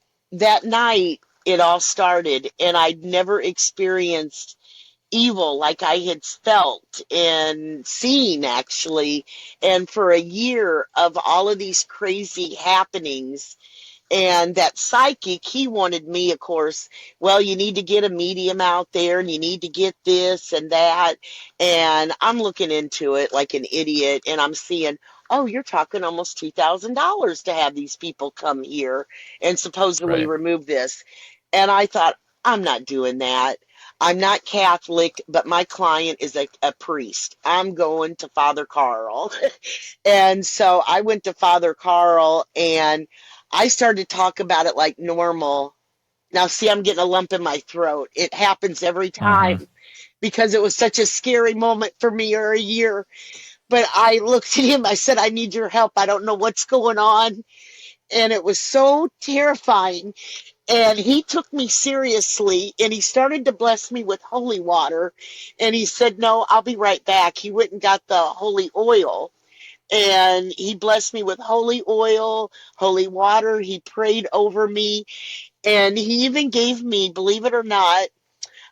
night, it all started, and I'd never experienced evil like I had felt and seen actually. And for a year of all of these crazy happenings, and that psychic, he wanted me, of course, well, you need to get a medium out there and you need to get this and that. And I'm looking into it like an idiot and I'm seeing, oh, you're talking almost $2,000 to have these people come here and supposedly Right. remove this. And I thought, I'm not doing that. I'm not Catholic, but my client is a priest. I'm going to Father Carl. And so I went to Father Carl and I started to talk about it like normal. Now, see, I'm getting a lump in my throat. It happens every Mm-hmm. time because it was such a scary moment for me or a year. But I looked at him, I said, I need your help. I don't know what's going on. And it was so terrifying. And he took me seriously and he started to bless me with holy water. And he said, no, I'll be right back. He went and got the holy oil and he blessed me with holy oil, holy water. He prayed over me and he even gave me, believe it or not,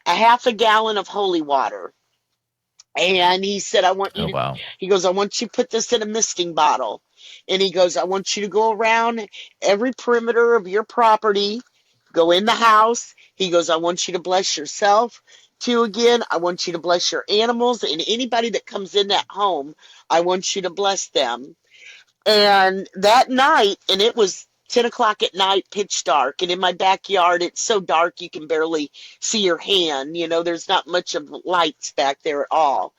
a half a gallon of holy water. And he said, Oh, wow. he goes, I want you to put this in a misting bottle. And he goes, I want you to go around every perimeter of your property, go in the house. He goes, I want you to bless yourself too again. I want you to bless your animals and anybody that comes in that home. I want you to bless them. And that night, and it was 10 o'clock at night, pitch dark. And in my backyard, it's so dark you can barely see your hand. You know, there's not much of lights back there at all.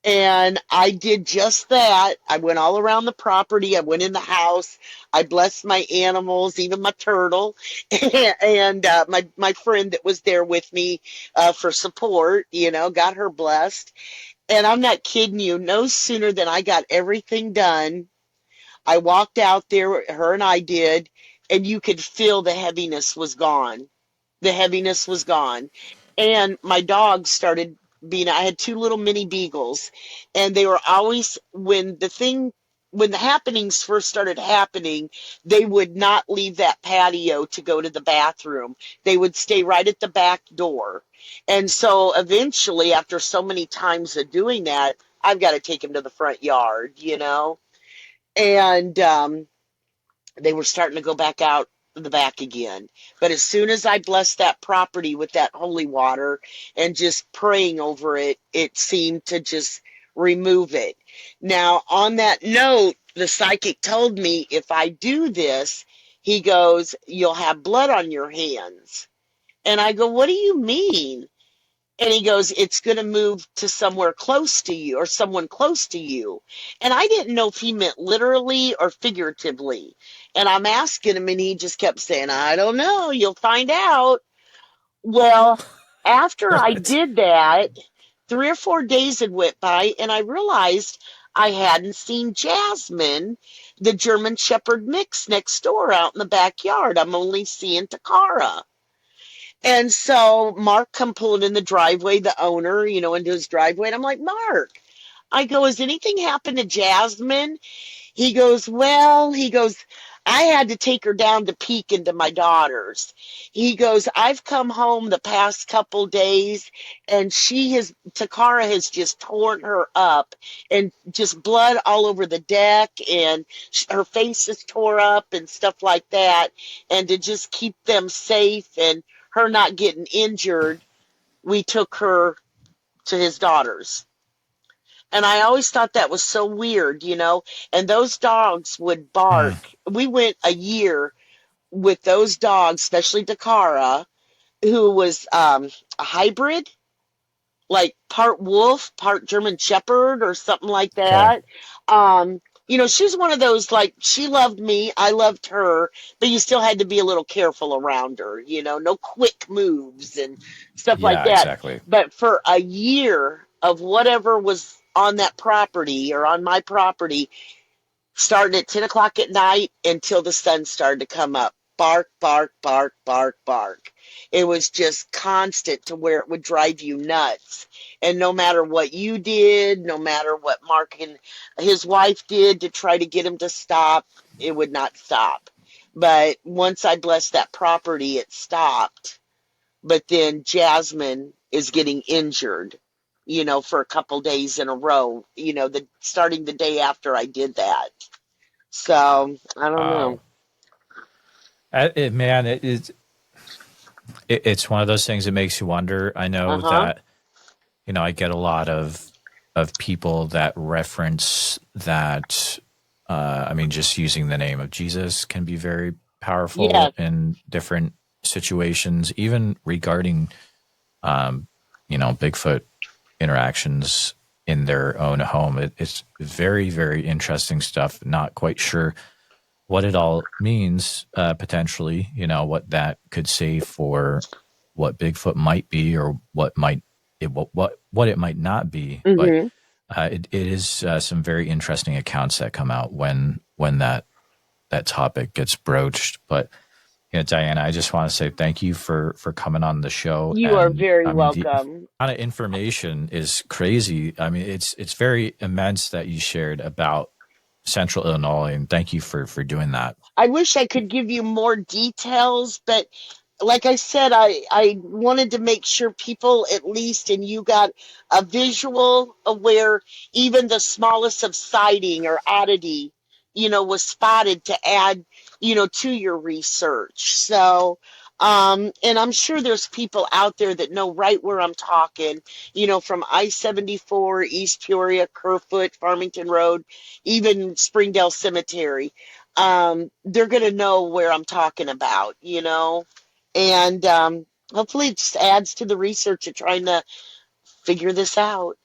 And I did just that. I went all around the property. I went in the house. I blessed my animals, even my turtle, and my friend that was there with me for support. You know, got her blessed. And I'm not kidding you. No sooner than I got everything done, I walked out there. Her and I did, and you could feel the heaviness was gone. The heaviness was gone. And my dogs started being, I had two little mini beagles, and they were always, when the happenings first started happening, they would not leave that patio to go to the bathroom. They would stay right at the back door. And so eventually, after so many times of doing that, I've got to take them to the front yard, you know? And they were starting to go back out the back again. But as soon as I blessed that property with that holy water and just praying over it, it seemed to just remove it. Now, on that note, the psychic told me if I do this, he goes, you'll have blood on your hands. And I go, what do you mean? And he goes, it's going to move to somewhere close to you or someone close to you. And I didn't know if he meant literally or figuratively. And I'm asking him, and he just kept saying, I don't know. You'll find out. Well, after I What? did that, 3 or 4 days had went by, and I realized I hadn't seen Jasmine, the German Shepherd mix next door out in the backyard. I'm only seeing Takara. And so Mark come pulling in the driveway, the owner, you know, into his driveway. And I'm like, Mark, I go, has anything happened to Jasmine? He goes, well, he goes, I had to take her down to peek into my daughter's. He goes, I've come home the past couple days and Takara has just torn her up and just blood all over the deck and her face is tore up and stuff like that. And to just keep them safe and her not getting injured, we took her to his daughter's. And I always thought that was so weird, you know. And those dogs would Hmm. bark. We went a year with those dogs, especially Dakara, who was a hybrid, like part wolf, part German Shepherd, or something like Okay. that. You know, she was one of those, like, she loved me, I loved her, but you still had to be a little careful around her, you know, no quick moves and stuff like Yeah, that. exactly. But for a year of whatever was on that property or on my property, starting at 10 o'clock at night until the sun started to come up. Bark, bark, bark, bark, bark. It was just constant to where it would drive you nuts. And no matter what you did, no matter what Mark and his wife did to try to get him to stop, it would not stop. But once I blessed that property, it stopped. But then Jasmine is getting injured, you know, for a couple days in a row, you know, starting the day after I did that. So I don't know. Wow. Man, it's one of those things that makes you wonder. I Uh know huh. that, I get a lot of people that reference that. I mean, just using the name of Jesus can be very Yeah. powerful in different situations, even regarding Bigfoot interactions in their own home. It's very, very interesting stuff. Not quite sure what it all means, potentially, what that could say for what Bigfoot might be, or what it might not be. But Hmm. it is some very interesting accounts that come out when that topic gets broached. But Diana, I just want to say thank you for coming on the show. You are And very I mean, the welcome. amount of information is crazy. I mean, it's very immense that you shared about Central Illinois, and thank you for doing that. I wish I could give you more details, but like I said, I wanted to make sure people at least, and you got a visual of where even the smallest of sighting or oddity, was spotted to add, to your research. So, and I'm sure there's people out there that know right where I'm talking, from I-74, East Peoria, Kerfoot, Farmington Road, even Springdale Cemetery. They're going to know where I'm talking about. And hopefully it just adds to the research of trying to figure this out.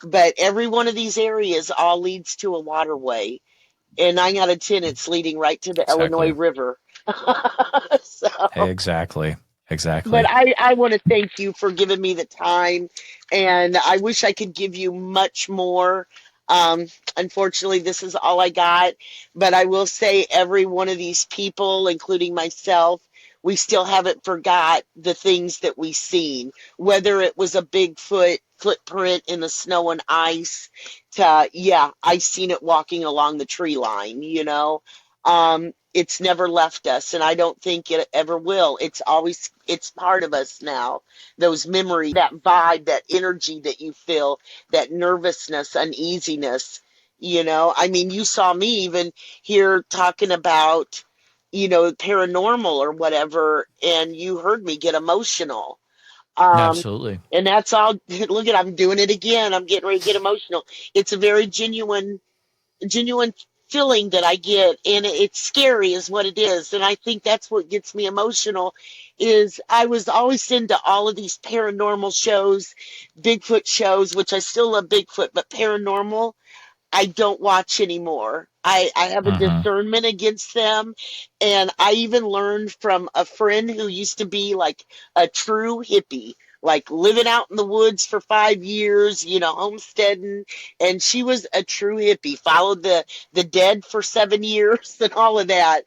But every one of these areas all leads to a waterway. And 9 out of 10, it's leading right to the Illinois Exactly. River. So, Hey, exactly. but Exactly. I want to thank you for giving me the time. And I wish I could give you much more. Um, Unfortunately, this is all I got. But I will say, every one of these people, including myself, we still haven't forgot the things that we seen, whether it was a Bigfoot footprint in the snow and ice to, yeah, I seen it walking along the tree line. It's never left us, and I don't think it ever will. It's part of us now. Those memories, that vibe, that energy that you feel, that nervousness, uneasiness. I mean, you saw me even here talking about, paranormal or whatever, and you heard me get emotional. Um, Absolutely. and that's all. Look at, I'm doing it again. I'm getting ready to get emotional. It's a very genuine feeling that I get, and it's scary is what it is. And I think that's what gets me emotional is I was always into all of these paranormal shows, Bigfoot shows, which I still love Bigfoot, but paranormal I don't watch anymore. I have a Hmm. discernment against them. And I even learned from a friend who used to be like a true hippie, like living out in the woods for 5 years, homesteading. And she was a true hippie, followed the dead for 7 years and all of that.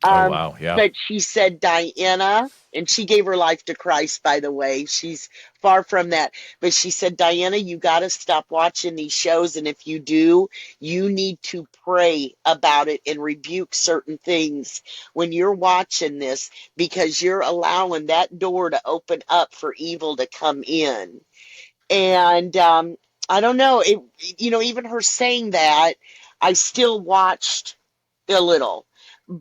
Oh, Um, wow. Yeah. but she said, Diana, and she gave her life to Christ, by the way. She's far from that. But she said, Diana, you got to stop watching these shows. And if you do, you need to pray about it and rebuke certain things when you're watching this, because you're allowing that door to open up for evil to come in. And I don't know. Even her saying that, I still watched a little,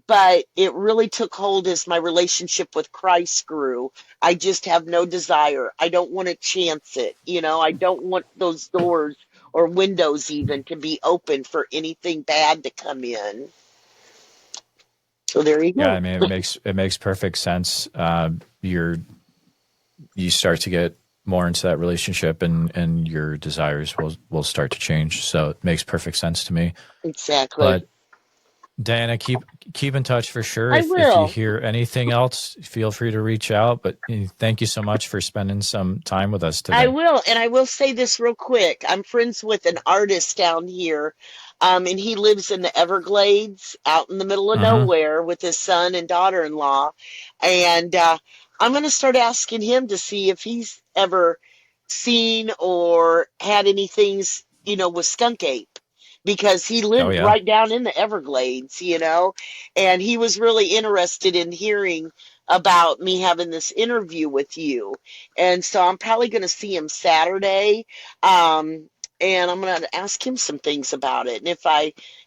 but it really took hold as my relationship with Christ grew. I just have no desire. I don't want to chance it. I don't want those doors or windows even to be open for anything bad to come in. So there you Yeah. I go. mean, it makes perfect sense. You start to get more into that relationship, and your desires will start to change. So it makes perfect sense to me. Exactly. But Diana, keep in touch for sure. I If you will. hear anything else, feel free to reach out. But thank you so much for spending some time with us I today. will, and I will say this real quick. I'm friends with an artist down here, and he lives in the Everglades, out in the middle of Hmm. nowhere, with his son and daughter-in-law. And I'm going to start asking him to see if he's ever seen or had anything, with skunk ape, because he Oh lived yeah, right down in the Everglades, and he was really interested in hearing about me having this interview with you. And so I'm probably going to see him Saturday. And I'm going to ask him some things about it. And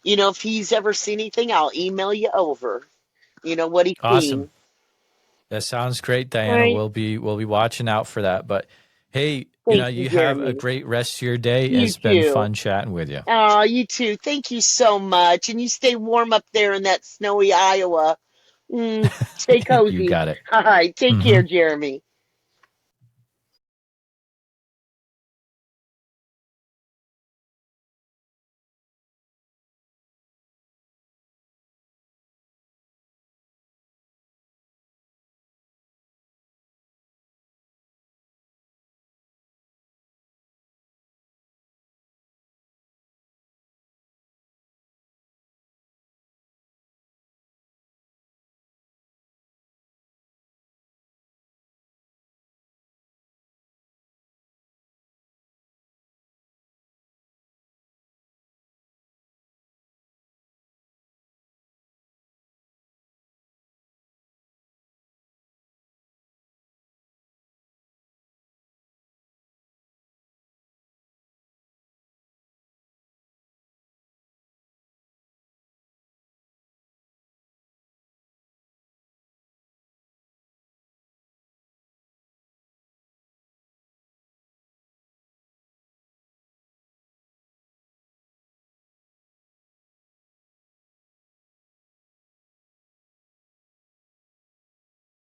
if he's ever seen anything, I'll email you over, what he's awesome. seen. That sounds great, All Diana. right. We'll be watching out for that. But hey, Thank you, you have a Jeremy. great rest of your day. You It's been too. fun chatting with you. Oh, you too. Thank you so much. And you stay warm up there in that snowy Iowa. Stay You cozy. got it. All right. Take Hmm. care, Jeremy.